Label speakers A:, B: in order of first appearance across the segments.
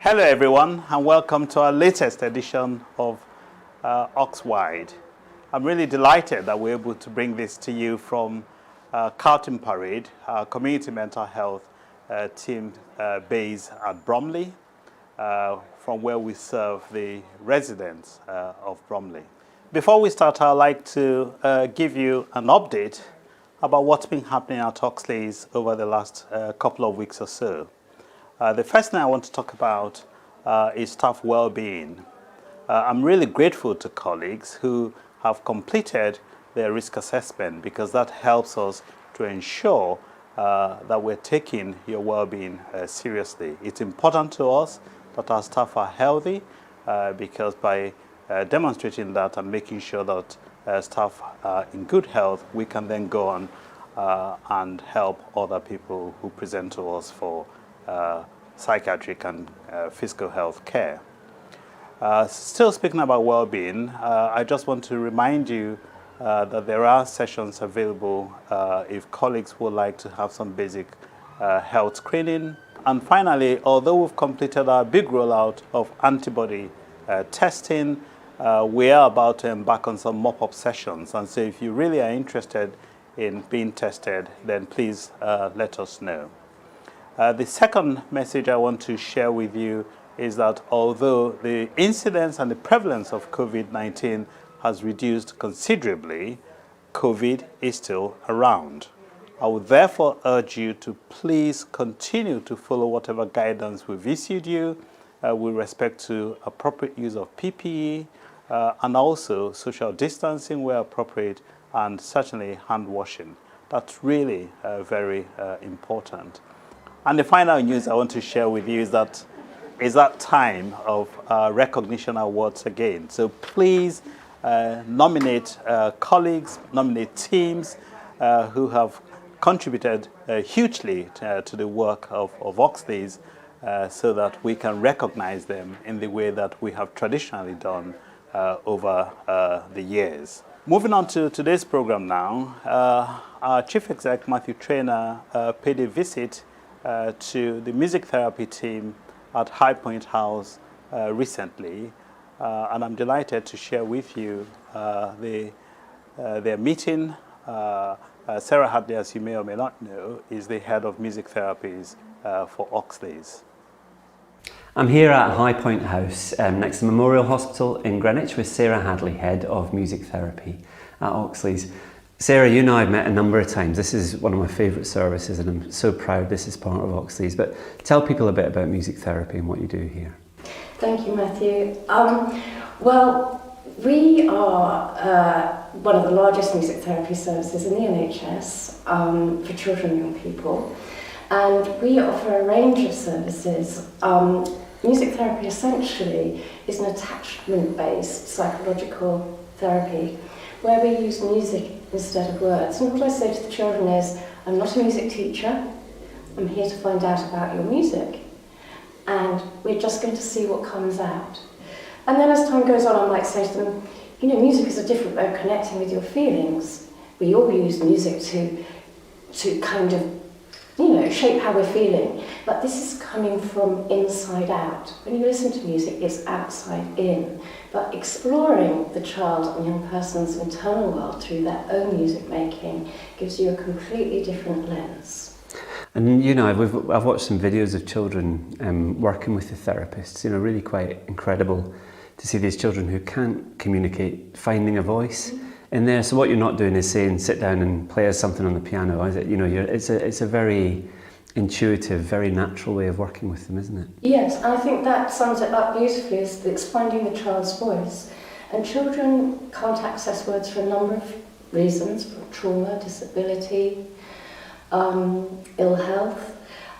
A: Hello everyone, and welcome to our latest edition of Oxwide. I'm really delighted that we're able to bring this to you from Carlton Parade, our community mental health team based at Bromley, from where we serve the residents of Bromley. Before we start, I'd like to give you an update about what's been happening at Oxley's over the last couple of weeks or so. The first thing I want to talk about is staff well-being. I'm really grateful to colleagues who have completed their risk assessment, because that helps us to ensure that we're taking your well-being seriously. It's important to us that our staff are healthy, because by demonstrating that and making sure that staff are in good health, we can then go on and help other people who present to us for psychiatric and physical health care. Still speaking about well-being, I just want to remind you that there are sessions available if colleagues would like to have some basic health screening. And finally, although we've completed our big rollout of antibody testing, we are about to embark on some mop-up sessions. And so if you really are interested in being tested, then please let us know. The second message I want to share with you is that although the incidence and the prevalence of COVID-19 has reduced considerably, COVID is still around. I would therefore urge you to please continue to follow whatever guidance we've issued you with respect to appropriate use of PPE and also social distancing where appropriate, and certainly hand washing. That's really very important. And the final news I want to share with you is that time of recognition awards again. So please nominate colleagues, nominate teams who have contributed hugely to the work of Oxley's, so that we can recognize them in the way that we have traditionally done over the years. Moving on to today's program now, our Chief Exec, Matthew Trainer, paid a visit to the music therapy team at High Point House recently, and I'm delighted to share with you their meeting. Sarah Hadley, as you may or may not know, is the head of music therapies for Oxley's.
B: I'm here at High Point House next to Memorial Hospital in Greenwich with Sarah Hadley, head of music therapy at Oxley's. Sarah, you and I have met a number of times. This is one of my favourite services and I'm so proud this is part of Oxley's. But tell people a bit about music therapy and what you do here.
C: Thank you, Matthew. Well, we are one of the largest music therapy services in the NHS for children and young people. And we offer a range of services. Music therapy essentially is an attachment-based psychological therapy where we use music instead of words. And what I say to the children is, I'm not a music teacher, I'm here to find out about your music. And we're just going to see what comes out. And then as time goes on, I might say to them, you know, music is a different way of connecting with your feelings. We all use music to kind of, you know, shape how we're feeling. But this is coming from inside out. When you listen to music, it's outside in. But exploring the child and young person's internal world through their own music making gives you a completely different lens.
B: And you know, I've watched some videos of children working with the therapists. You know, really quite incredible to see these children who can't communicate finding a voice in there. So what you're not doing is saying, sit down and play us something on the piano, is it? You know, it's a very intuitive, very natural way of working with them, isn't it?
C: Yes, and I think that sums it up beautifully, is it's finding the child's voice. And children can't access words for a number of reasons, from trauma, disability, ill health.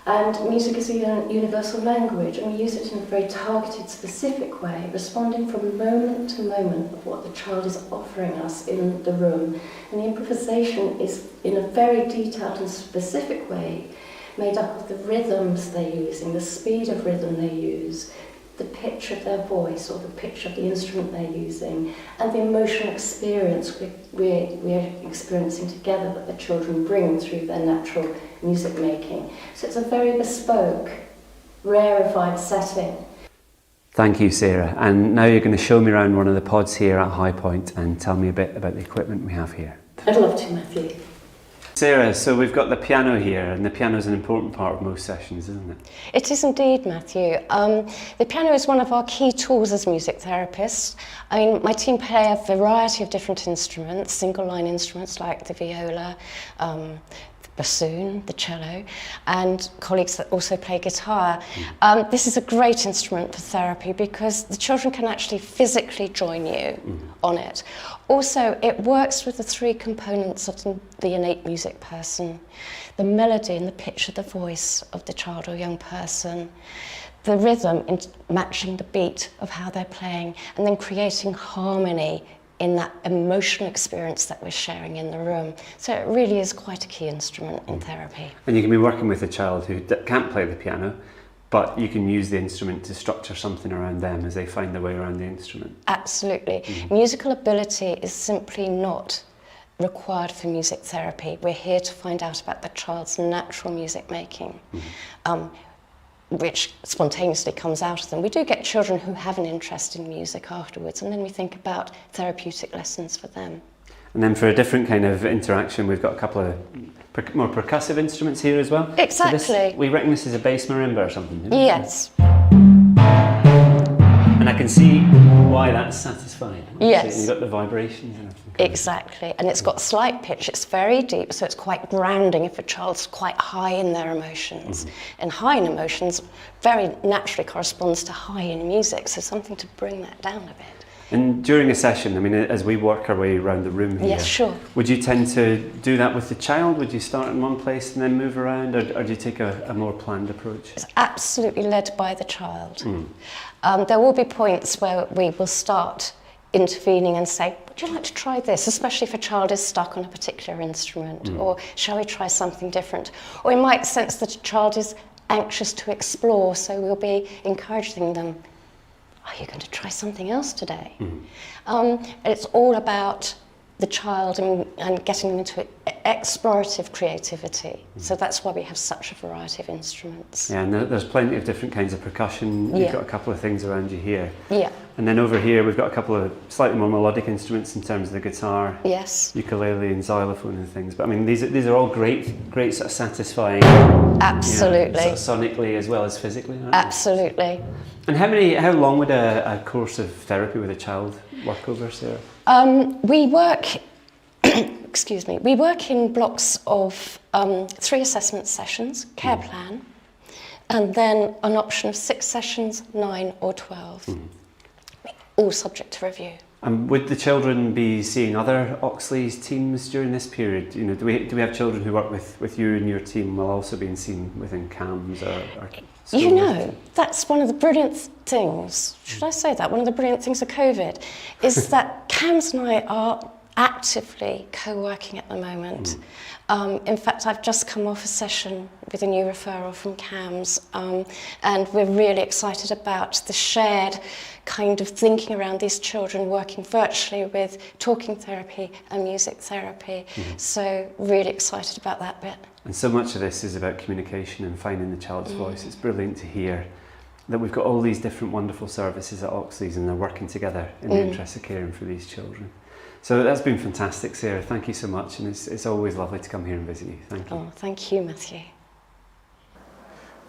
C: And music is a universal language, and we use it in a very targeted, specific way, responding from moment to moment of what the child is offering us in the room. And the improvisation is, in a very detailed and specific way, made up of the rhythms they're using, the speed of rhythm they use, the pitch of their voice or the pitch of the instrument they're using, and the emotional experience we're experiencing together that the children bring through their natural music making. So it's a very bespoke, rarefied setting.
B: Thank you, Sarah. And now you're going to show me around one of the pods here at High Point and tell me a bit about the equipment we have here.
C: I'd love to, Matthew.
B: Sarah, so we've got the piano here, and the piano is an important part of most sessions, isn't it?
C: It is indeed, Matthew. The piano is one of our key tools as music therapists. I mean, my team play a variety of different instruments, single-line instruments like the viola, the bassoon, the cello, and colleagues that also play guitar. This is a great instrument for therapy because the children can actually physically join you on it. Also, it works with the three components of the innate music person: the melody and the pitch of the voice of the child or young person, the rhythm in matching the beat of how they're playing, and then creating harmony in that emotional experience that we're sharing in the room. So it really is quite a key instrument in therapy.
B: And you can be working with a child who can't play the piano, but you can use the instrument to structure something around them as they find their way around the instrument.
C: Absolutely. Musical ability is simply not required for music therapy. We're here to find out about the child's natural music making, which spontaneously comes out of them. We do get children who have an interest in music afterwards, and then we think about therapeutic lessons for them.
B: And then for a different kind of interaction, we've got a couple of more percussive instruments here as well.
C: Exactly.
B: So we reckon this is a bass marimba or something, isn't it?
C: Yes.
B: And I can see why that's satisfying.
C: Yes.
B: You've got the vibrations and everything.
C: Exactly, and it's got slight pitch, it's very deep, so it's quite grounding if a child's quite high in their emotions. And high in emotions very naturally corresponds to high in music, so something to bring that down a bit.
B: And during a session, I mean, as we work our way around the room here,
C: Yes, sure.
B: would you tend to do that with the child? Would you start in one place and then move around, or do you take a more planned approach?
C: It's absolutely led by the child. There will be points where we will start intervening and say, would you like to try this, especially if a child is stuck on a particular instrument, or shall we try something different? Or we might sense that a child is anxious to explore, so we'll be encouraging them, are you going to try something else today? It's all about the child and getting them into explorative creativity. So that's why we have such a variety of instruments.
B: Yeah, and there's plenty of different kinds of percussion. You've got a couple of things around you here.
C: Yeah.
B: And then over here, we've got a couple of slightly more melodic instruments in terms of the guitar,
C: Yes.
B: ukulele and xylophone and things. But I mean, these are all great sort of satisfying.
C: Absolutely.
B: You know, sort of sonically as well as physically, aren't they?
C: Absolutely.
B: And how long would a course of therapy with a child work over, Sarah?
C: We work, excuse me, we work in blocks of 3 assessment sessions, care plan, and then an option of 6 sessions, 9 or 12, all subject to review.
B: And would the children be seeing other Oxley's teams during this period? You know, do we have children who work with you and your team while also being seen within CAMS or
C: You know, that's one of the brilliant things, should I say that? One of the brilliant things of COVID is that CAMS and I are actively co-working at the moment. In fact, I've just come off a session with a new referral from CAMS, and we're really excited about the shared kind of thinking around these children working virtually with talking therapy and music therapy. So really excited about that bit.
B: And so much of this is about communication and finding the child's voice. It's brilliant to hear that we've got all these different wonderful services at Oxley's and they're working together in the interest of caring for these children. So that's been fantastic, Sarah. Thank you so much, and it's always lovely to come here and visit you. Thank you.
C: Oh, thank you, Matthew.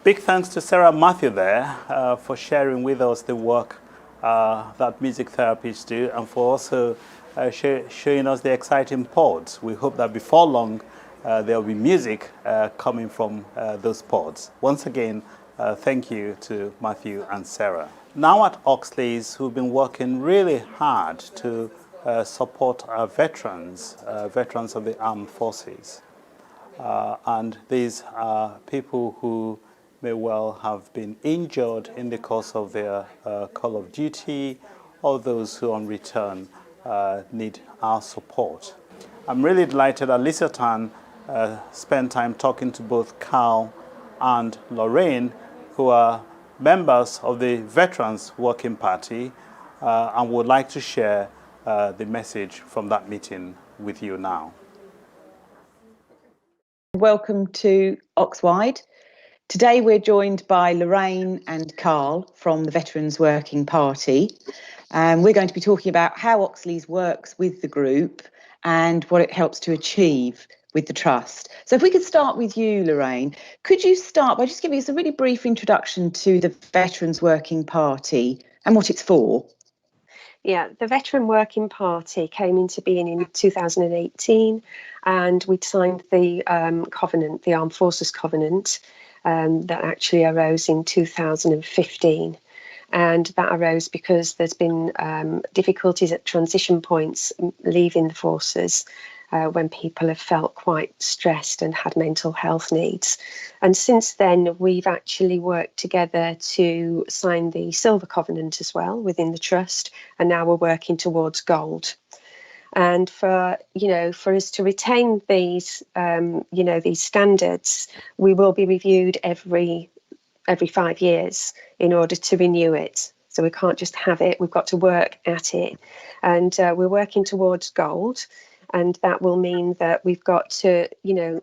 A: Big thanks to Sarah and Matthew there for sharing with us the work that music therapists do, and for also showing us the exciting pods. We hope that before long there will be music coming from those pods. Once again, thank you to Matthew and Sarah. Now at Oxley's, who've been working really hard to support our veterans of the armed forces. And these are people who may well have been injured in the course of their call of duty, or those who on return need our support. I'm really delighted that Lisa Tan spent time talking to both Carl and Lorraine, who are members of the Veterans Working Party, and would like to share the message from that meeting with you now.
D: Welcome to Oxwide. Today we're joined by Lorraine and Carl from the Veterans Working Party. And we're going to be talking about how Oxley's works with the group and what it helps to achieve with the Trust. So if we could start with you, Lorraine, could you start by just giving us a really brief introduction to the Veterans Working Party and what it's for?
E: Yeah, the Veteran Working Party came into being in 2018, and we signed the covenant, the Armed Forces Covenant, that actually arose in 2015. And that arose because there's been difficulties at transition points leaving the forces when people have felt quite stressed and had mental health needs. And since then, we've actually worked together to sign the Silver Covenant as well within the Trust, and now we're working towards Gold. And for us to retain these, these standards, we will be reviewed every 5 years in order to renew it. So we can't just have it, we've got to work at it. And we're working towards Gold. And that will mean that we've got to,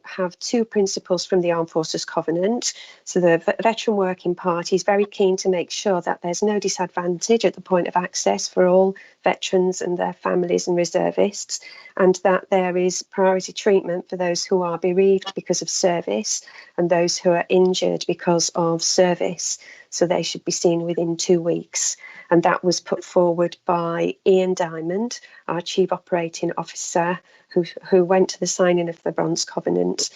E: have 2 principles from the Armed Forces Covenant. So the Veteran Working Party is very keen to make sure that there's no disadvantage at the point of access for all veterans and their families and reservists, and that there is priority treatment for those who are bereaved because of service and those who are injured because of service. So they should be seen within 2 weeks. And that was put forward by Ian Diamond, our Chief Operating Officer, who went to the signing of the Bronze Covenant,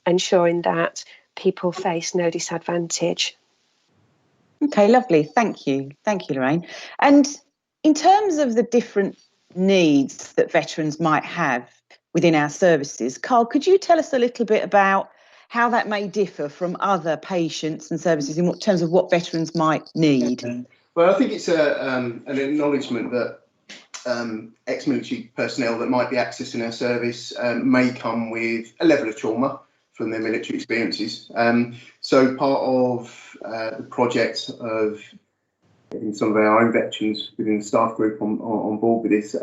E: ensuring that people face no disadvantage.
D: Okay, lovely. Thank you. Thank you, Lorraine. And in terms of the different needs that veterans might have within our services, Carl, could you tell us a little bit about how that may differ from other patients and services in terms of what veterans might need?
F: Well, I think it's an acknowledgement that ex-military personnel that might be accessing our service may come with a level of trauma from their military experiences. So part of the project of getting some of our own veterans within the staff group on board with this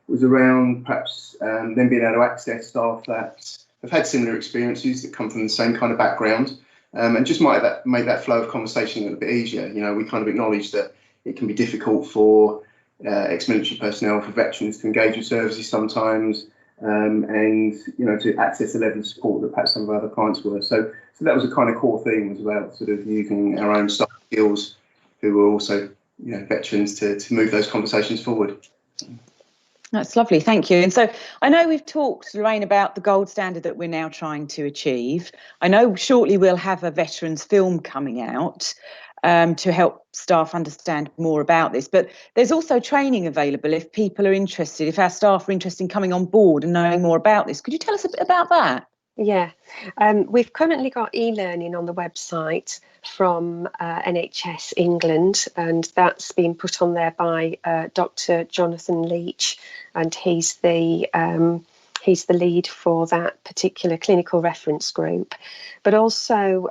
F: was around perhaps them being able to access staff that have had similar experiences, that come from the same kind of background. And just might make that flow of conversation a little bit easier. We kind of acknowledge that it can be difficult for ex-military personnel, for veterans to engage with services sometimes, and to access a level of support that perhaps some of our other clients were. So that was a kind of core theme, was about sort of using our own staff skills, who were also veterans, to move those conversations forward.
D: That's lovely, thank you. And so I know we've talked, Lorraine, about the gold standard that we're now trying to achieve. I know shortly we'll have a veterans film coming out to help staff understand more about this, but there's also training available if people are interested, if our staff are interested in coming on board and knowing more about this. Could you tell us a bit about that?
E: Yeah, we've currently got e-learning on the website from NHS England, and that's been put on there by Dr. Jonathan Leach, and he's the lead for that particular clinical reference group. But also,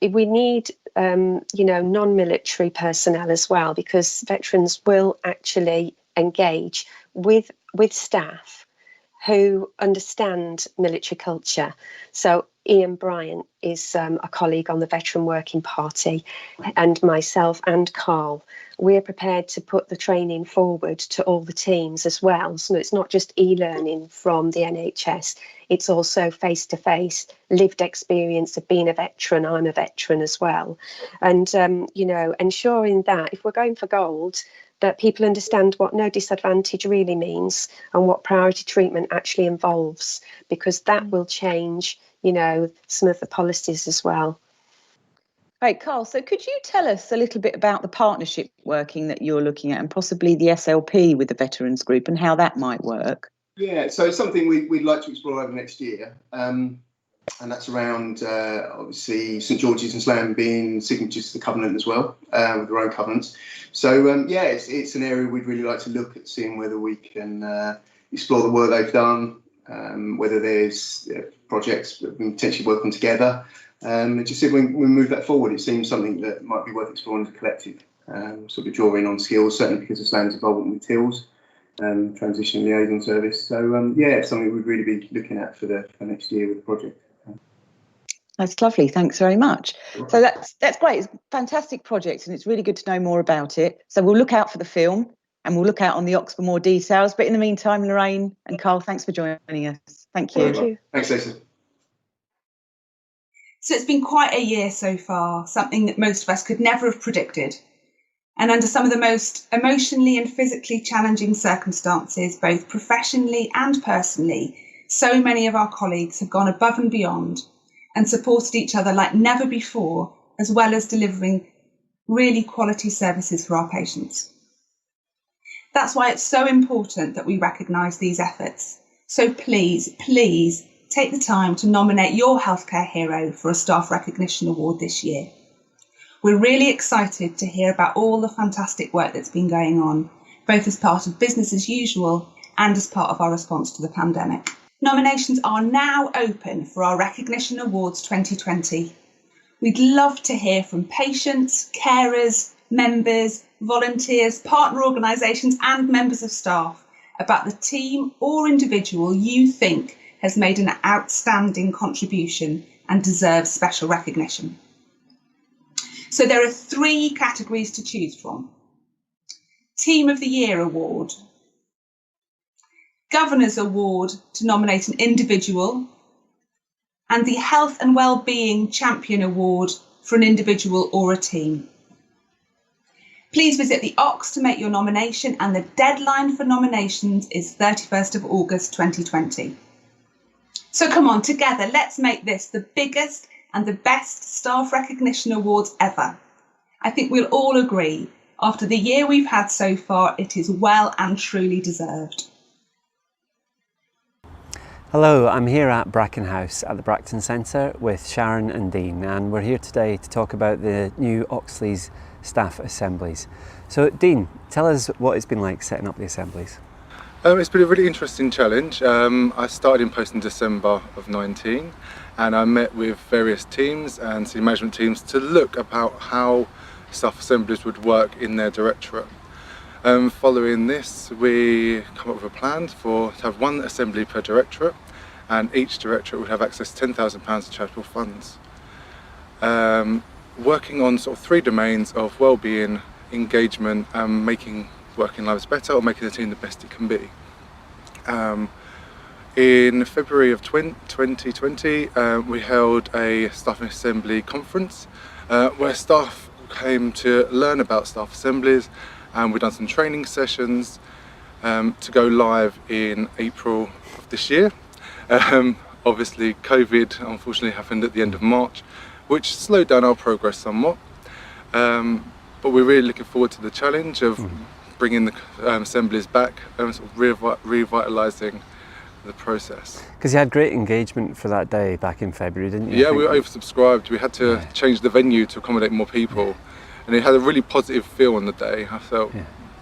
E: we need non-military personnel as well, because veterans will actually engage with staff who understand military culture. So Ian Bryant is a colleague on the Veteran Working Party, and myself and Carl, we're prepared to put the training forward to all the teams as well. So it's not just e-learning from the NHS, it's also face-to-face lived experience of being a veteran. I'm a veteran as well. And, ensuring that if we're going for gold, that people understand what no disadvantage really means and what priority treatment actually involves, because that will change, some of the policies as well.
D: Right, Carl, so could you tell us a little bit about the partnership working that you're looking at, and possibly the SLP with the Veterans Group, and how that might work?
F: Yeah, so it's something we'd like to explore over next year. And that's around, obviously, St George's and Slam being signatories to the Covenant as well, with their own covenants. So, it's an area we'd really like to look at, seeing whether we can explore the work they've done, whether there's projects that we can potentially work on together. And just see if we move that forward. It seems something that might be worth exploring as a collective, sort of drawing on skills, certainly because of Slam's involvement with TILS, transition liaison service. So, it's something we'd really be looking at for next year with the project.
D: That's lovely. Thanks very much. So that's great. It's a fantastic project, and it's really good to know more about it. So we'll look out for the film, and we'll look out on the Ox for more details. But in the meantime, Lorraine and Carl, thanks for joining us. Thank you.
E: Thank you.
F: Thanks, Lisa.
G: So it's been quite a year so far, something that most of us could never have predicted. And under some of the most emotionally and physically challenging circumstances, both professionally and personally, so many of our colleagues have gone above and beyond and supported each other like never before, as well as delivering really quality services for our patients. That's why it's so important that we recognise these efforts. So please, please take the time to nominate your healthcare hero for a Staff Recognition Award this year. We're really excited to hear about all the fantastic work that's been going on, both as part of business as usual and as part of our response to the pandemic. Nominations are now open for our Recognition Awards 2020. We'd love to hear from patients, carers, members, volunteers, partner organisations and members of staff about the team or individual you think has made an outstanding contribution and deserves special recognition. So there are 3 categories to choose from. Team of the Year Award, Governor's Award to nominate an individual, and the Health and Wellbeing Champion Award for an individual or a team. Please visit the Ox to make your nomination, and the deadline for nominations is 31st of August 2020. So come on, together, let's make this the biggest and the best Staff Recognition Awards ever. I think we'll all agree, after the year we've had so far, it is well and truly deserved.
B: Hello, I'm here at Bracken House at the Bracton Centre with Sharon and Dean, and we're here today to talk about the new Oxley's staff assemblies. So Dean, tell us what it's been like setting up the assemblies.
H: It's been a really interesting challenge. I started in post in December of 19, and I met with various teams and senior management teams to look about how staff assemblies would work in their directorate. Following this, we come up with a plan to have 1 assembly per directorate, and each directorate would have access to £10,000 of charitable funds. Working on sort of 3 domains of wellbeing, engagement, and making working lives better, or making the team the best it can be. In February of 2020, we held a staff assembly conference where staff came to learn about staff assemblies, and we've done some training sessions to go live in April of this year. Obviously COVID unfortunately happened at the end of March, which slowed down our progress somewhat, but we're really looking forward to the challenge of bringing the assemblies back and sort of revitalising the process.
B: Because you had great engagement for that day back in February, didn't you?
H: Yeah, we were oversubscribed. We had to change the venue to accommodate more people, and it had a really positive feel on the day, I felt.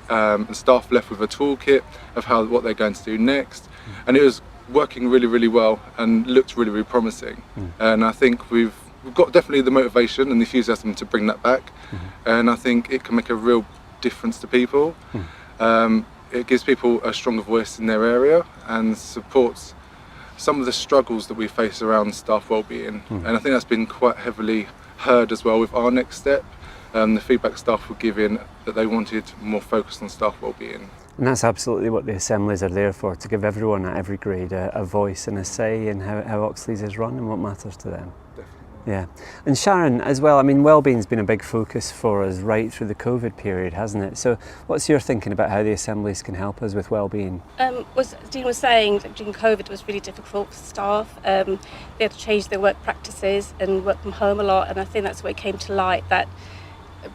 H: And staff left with a toolkit of what they're going to do next, and it was working really, really well and looked really, really promising. And I think we've got definitely the motivation and the enthusiasm to bring that back, and I think it can make a real difference to people. It gives people a stronger voice in their area and supports some of the struggles that we face around staff wellbeing, and I think that's been quite heavily heard as well with our next step. The feedback staff were giving that they wanted more focus on staff wellbeing.
B: And that's absolutely what the assemblies are there for, to give everyone at every grade a voice and a say in how Oxley's is run and what matters to them. Yeah, and Sharon as well, I mean, wellbeing's been a big focus for us right through the COVID period, hasn't it? So what's your thinking about how the assemblies can help us with wellbeing?
I: As Dean was saying, during COVID it was really difficult for staff. They had to change their work practices and work from home a lot, and I think that's where it came to light that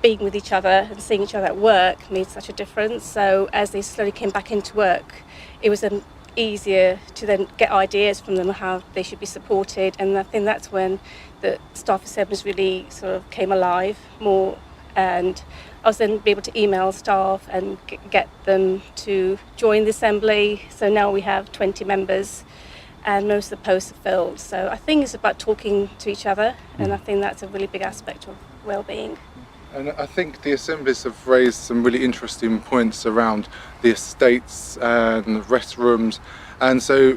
I: being with each other and seeing each other at work made such a difference. So as they slowly came back into work, it was easier to then get ideas from them how they should be supported, and I think that's when the staff assemblies really sort of came alive more, and I was then able to email staff and get them to join the assembly. So now we have 20 members and most of the posts are filled. So I think it's about talking to each other, and I think that's a really big aspect of wellbeing.
H: And I think the assemblies have raised some really interesting points around the estates and restrooms, and so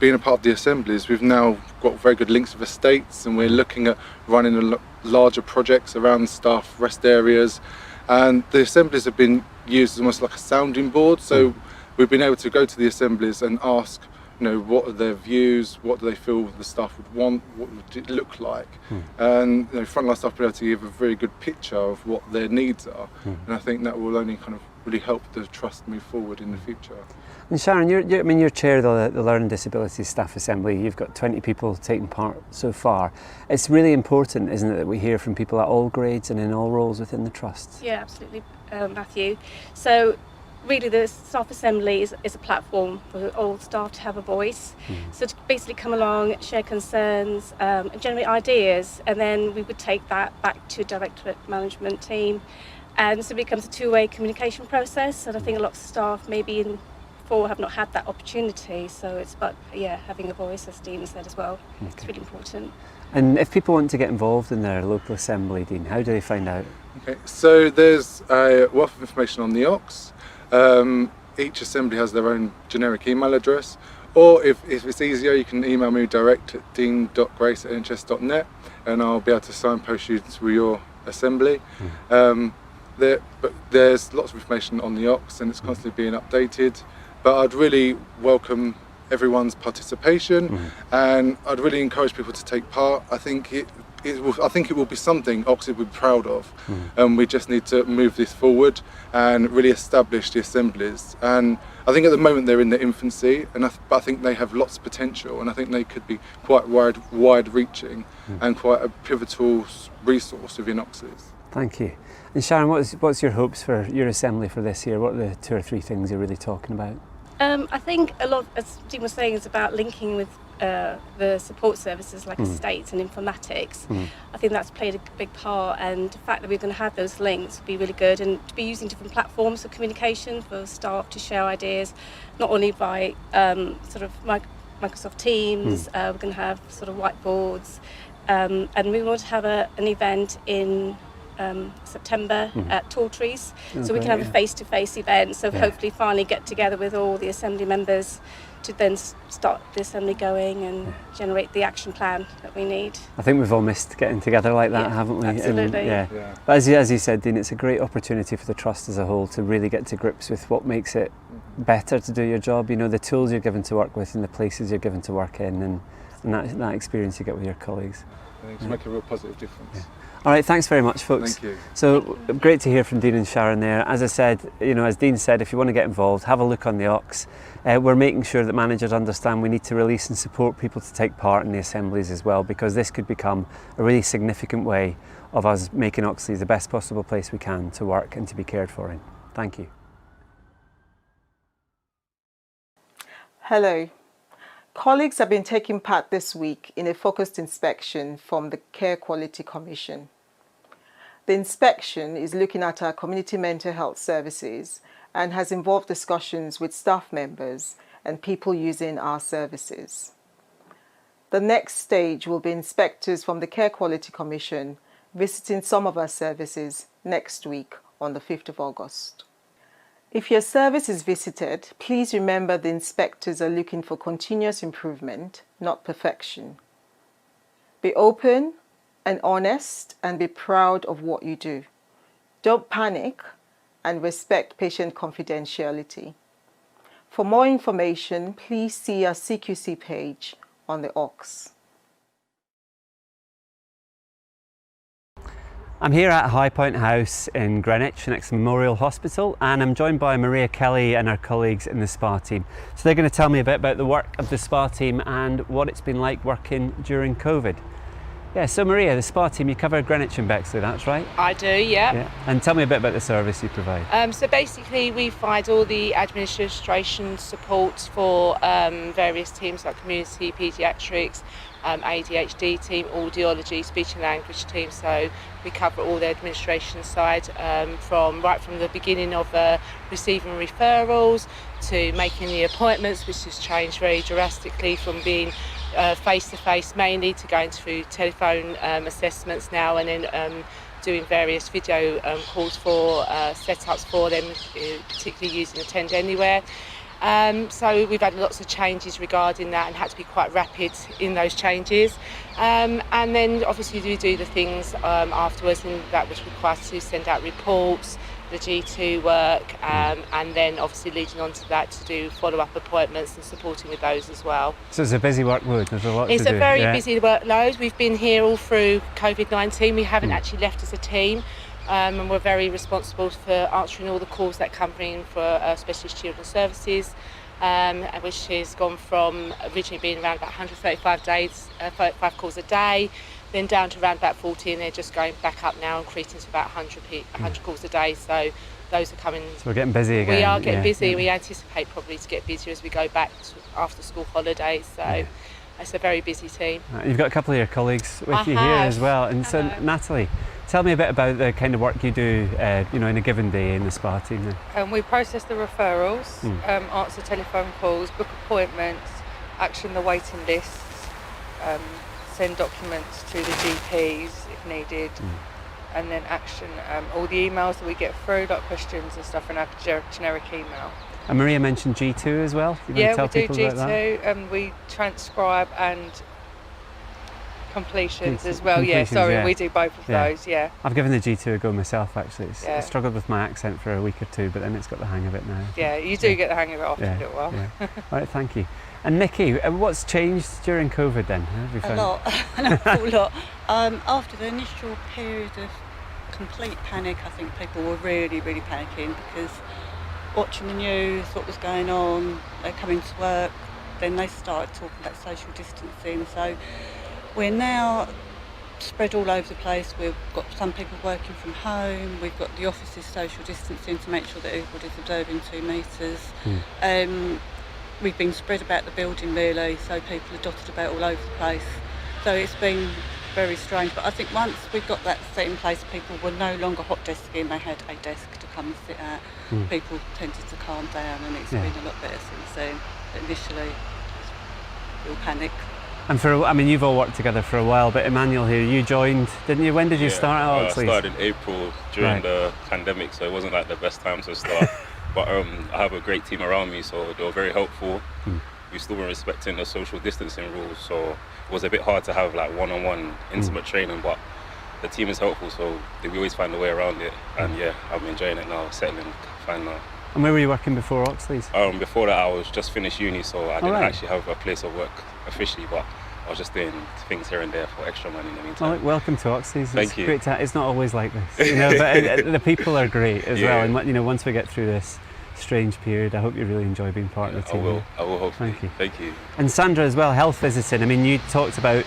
H: being a part of the assemblies, we've now got very good links with estates, and we're looking at running larger projects around staff rest areas, and the assemblies have been used almost like a sounding board. So we've been able to go to the assemblies and ask, what are their views, what do they feel the staff would want, what would it look like, and frontline staff will be able to give a very good picture of what their needs are, and I think that will only kind of really help the trust move forward in the future.
B: And Sharon, you're chair of the Learning Disabilities Staff Assembly. You've got 20 people taking part so far. It's really important, isn't it, that we hear from people at all grades and in all roles within the trust?
I: Yeah, absolutely, Matthew. So really the staff assembly is a platform for all staff to have a voice. So to basically come along, share concerns, and generate ideas, and then we would take that back to a directorate management team. And so it becomes a two-way communication process, and I think a lot of staff maybe before have not had that opportunity, so it's about having a voice, as Dean said as well. It's really important.
B: And if people want to get involved in their local assembly, Dean, how do they find out?
H: Okay, so there's a wealth of information on the Ox. Each assembly has their own generic email address, or if it's easier, you can email me direct at dean.grace@nhs.net, and I'll be able to signpost you to your assembly. But there's lots of information on the Ox, and it's constantly being updated. But I'd really welcome everyone's participation, and I'd really encourage people to take part. I think it will be something Oxford will be proud of, and we just need to move this forward and really establish the assemblies. And I think at the moment they're in their infancy, but I think they have lots of potential, and I think they could be quite wide-reaching and quite a pivotal resource within Oxford.
B: Thank you. And Sharon, what's your hopes for your assembly for this year? What are the 2 or 3 things you're really talking about?
I: I think a lot, as Dean was saying, is about linking with the support services like estates and informatics. I think that's played a big part, and the fact that we're going to have those links will be really good, and to be using different platforms of communication for staff to share ideas, not only by sort of Microsoft Teams. We're going to have sort of whiteboards, and we want to have an event in September at Tall Trees, so we can have a face-to-face event, so hopefully finally get together with all the assembly members to then start the assembly going and generate the action plan that we need.
B: I think we've all missed getting together like that, haven't we?
I: Absolutely.
B: But as you said, Dean, it's a great opportunity for the trust as a whole to really get to grips with what makes it better to do your job. The tools you're given to work with and the places you're given to work in, and that experience you get with your colleagues.
H: I think it's make a real positive difference.
B: All right, thanks very much, folks.
H: Thank you.
B: So great to hear from Dean and Sharon there. As I said, as Dean said, if you want to get involved, have a look on the Ox. We're making sure that managers understand we need to release and support people to take part in the assemblies as well, because this could become a really significant way of us making Oxley the best possible place we can to work and to be cared for in. Thank you.
J: Hello. Colleagues have been taking part this week in a focused inspection from the Care Quality Commission. The inspection is looking at our community mental health services and has involved discussions with staff members and people using our services. The next stage will be inspectors from the Care Quality Commission visiting some of our services next week on the 5th of August. If your service is visited, please remember the inspectors are looking for continuous improvement, not perfection. Be open and honest, and be proud of what you do. Don't panic, and respect patient confidentiality. For more information, please see our CQC page on the Ox.
B: I'm here at High Point House in Greenwich next to Memorial Hospital, and I'm joined by Maria Kelly and our colleagues in the SPA team. So they're going to tell me a bit about the work of the SPA team and what it's been like working during COVID. Yeah, so Maria, the SPA team, you cover Greenwich and Bexley, that's right?
K: I do, yeah.
B: And tell me a bit about the service you provide.
K: So basically we provide all the administration support for various teams like community, paediatrics, ADHD team, audiology, speech and language team. So we cover all the administration side right from the beginning of receiving referrals to making the appointments, which has changed very drastically from being face-to-face mainly to going through telephone assessments now, and then doing various video calls for setups for them, particularly using Attend Anywhere. So we've had lots of changes regarding that and had to be quite rapid in those changes. And then obviously we do the things afterwards, and that was required to send out reports, the G2 work, and then obviously leading on to that to do follow-up appointments and supporting with those as well.
B: So it's a busy workload, there's a lot to do.
K: It's a very busy workload. We've been here all through COVID-19. We haven't actually left as a team, and we're very responsible for answering all the calls that come in for Specialist Children's Services, which has gone from originally being around about 135 days, 5 calls a day, then down to around about 40, and they're just going back up now, increasing to about 100 calls a day. So those are coming.
B: So we're getting busy again.
K: We are getting busy. We anticipate probably to get busier as we go back to after school holidays. So it's a very busy team.
B: You've got a couple of your colleagues with you here as well. And so Natalie, tell me a bit about the kind of work you do, in a given day in the SPA team then.
L: We process the referrals, answer telephone calls, book appointments, action the waiting lists, send documents to the GPs if needed, and then action all the emails that we get through, like questions and stuff, in our generic email.
B: And Maria mentioned G2 as well. You want to tell
L: we do
B: people
L: G2,
B: about that?
L: and we transcribe and completions as well. We do both of those.
B: I've given the G2 a go myself actually. I struggled with my accent for a week or two, but then it's got the hang of it now.
L: Yeah, you do get the hang of it after a little while.
B: All right, thank you. And Nikki, what's changed during COVID then?
M: A lot, an awful lot. After the initial period of complete panic, I think people were really, really panicking, because watching the news, what was going on, they're coming to work, then they started talking about social distancing. So we're now spread all over the place. We've got some people working from home, we've got the offices social distancing to make sure that everybody's observing 2 metres. We've been spread about the building really, so people are dotted about all over the place. So it's been very strange, but I think once we got that set in place, people were no longer hot desking, they had a desk to come and sit at. People tended to calm down, and it's been a lot better since then. Initially, it was real panic.
B: And you've all worked together for a while, but Emmanuel here, you joined, didn't you? When did you start at Oxley's?
N: I started in April during the pandemic, so it wasn't like the best time to start. But I have a great team around me, so they were very helpful. We still were respecting the social distancing rules, so it was a bit hard to have like one-on-one intimate training, but the team is helpful, so we always find a way around it. And I'm enjoying it now, settling fine now.
B: And where were you working before Oxley's?
N: Before that, I was just finished uni, so I didn't actually have a place of work officially, but I was just doing things here and there for extra money in the meantime.
B: Oh, welcome to Oxley's.
N: Thank you.
B: Great it's not always like this, but the people are great as well. And once we get through this strange period, I hope you really enjoy being part of the team.
N: I will hopefully.
B: Thank you.
N: Thank you.
B: And Sandra as well, health visiting. You talked about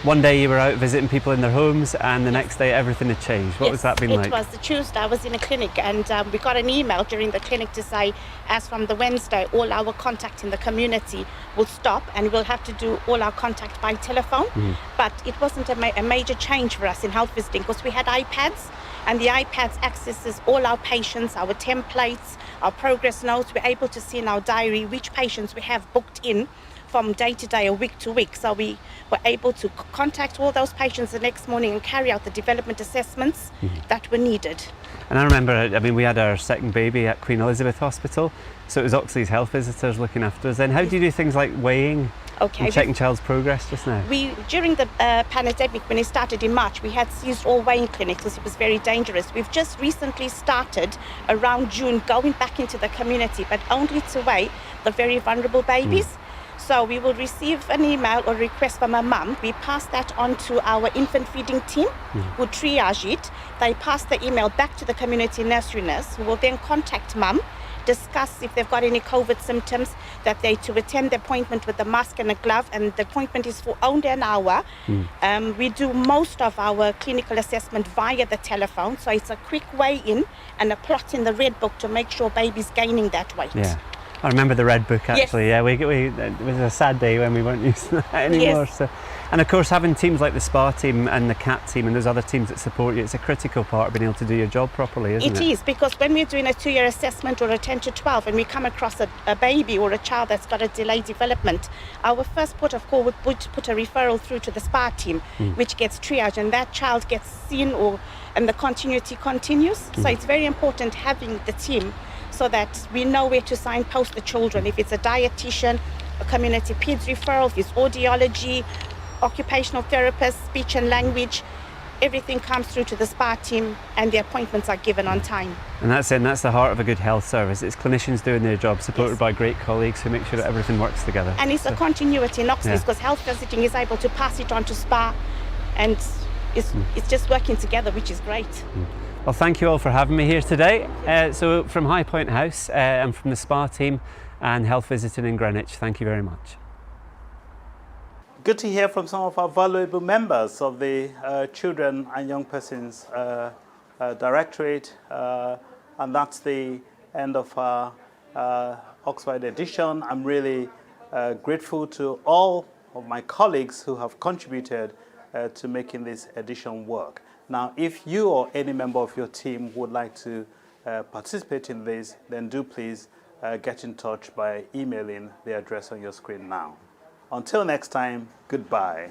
B: one day you were out visiting people in their homes, and the next day everything had changed. What was that been like?
O: It was the Tuesday. I was in a clinic, and we got an email during the clinic to say, as from the Wednesday, all our contact in the community will stop, and we'll have to do all our contact by telephone. But it wasn't a major change for us in health visiting, because we had iPads, and the iPads accesses all our patients, our templates, our progress notes. We're able to see in our diary which patients we have booked in from day to day or week to week. So we were able to contact all those patients the next morning and carry out the development assessments that were needed.
B: And I remember, we had our second baby at Queen Elizabeth Hospital, so it was Oxley's health visitors looking after us. Then how do you do things like weighing and checking child's progress just now?
O: During the pandemic, when it started in March, we had ceased all weighing clinics because it was very dangerous. We've just recently started around June going back into the community, but only to weigh the very vulnerable babies. So we will receive an email or request from a mum. We pass that on to our infant feeding team who triage it. They pass the email back to the community nursery nurse, who will then contact mum, discuss if they've got any COVID symptoms, that they're to attend the appointment with a mask and a glove, and the appointment is for only an hour. We do most of our clinical assessment via the telephone, so it's a quick weigh-in and a plot in the red book to make sure baby's gaining that weight.
B: Yeah. I remember the red book actually. Yes. It was a sad day when we weren't using that anymore.
O: Yes.
B: So, and of course, having teams like the SPA team and the CAT team and those other teams that support you, it's a critical part of being able to do your job properly, isn't it?
O: It is, because when we're doing a 2-year assessment or a 10 to 12 and we come across a baby or a child that's got a delayed development, our first port of call would put a referral through to the SPA team, which gets triaged, and that child gets seen and the continuity continues. So it's very important having the team so that we know where to signpost the children. If it's a dietitian, a community peds referral, if it's audiology, occupational therapist, speech and language, everything comes through to the SPA team and the appointments are given on time.
B: And that's it, and that's the heart of a good health service. It's clinicians doing their job, supported by great colleagues who make sure that everything works together.
O: And it's a continuity in Oxley's, because health visiting is able to pass it on to SPA, and it's just working together, which is great.
B: Well, thank you all for having me here today. So from High Point House and from the SPA team and health visiting in Greenwich, thank you very much.
A: Good to hear from some of our valuable members of the Children and Young Persons Directorate, and that's the end of our Oxwide edition. I'm really grateful to all of my colleagues who have contributed to making this edition work. Now, if you or any member of your team would like to participate in this, then do please get in touch by emailing the address on your screen now. Until next time, goodbye.